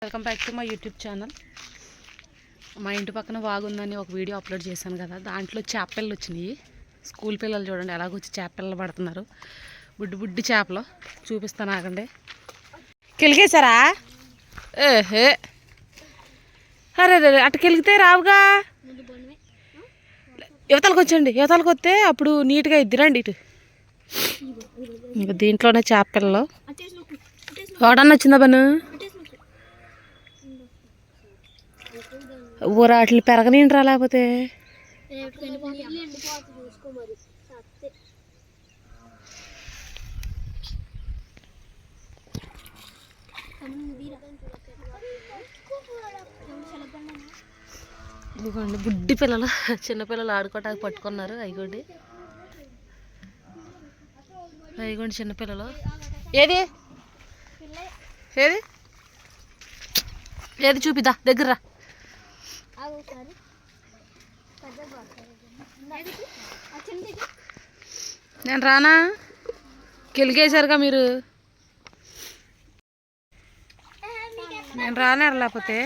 Welcome back to my YouTube channel. మా ఇంటి పక్కన బాగుందని ఒక వీడియో అప్లోడ్ చేశాను కదా, దాంట్లో చేపలు వచ్చినాయి. స్కూల్ పిల్లలు చూడండి ఎలాగొచ్చి చేపలు పడుతున్నారు. బుడ్డి బుడ్డి చేపలు చూపిస్తాను, ఆగండి. కెలిగేశారా? ఏహే, అరే రే, అటు కెలిగితే రావుగా. యువతలకు వచ్చండి, యువతలకు వస్తే అప్పుడు నీట్గా ఇద్దిరండి. ఇటు ఇంకా దీంట్లోనే చేపల్లో వాడన్నా వచ్చిందా బను ఊర వాటిని పెరగనిండి రా, లేకపోతే ఇదిగోండి బుడ్డి పిల్లలు, చిన్నపిల్లలు ఆడుకోవటానికి పట్టుకున్నారు. అయిగోండి అయిగోండి చిన్నపిల్లలు. ఏది ఏది ఏది చూపిద్దా, దగ్గర రా. నేను రానా? కెలిగేశారుగా మీరు, నేను రానా లేకపోతే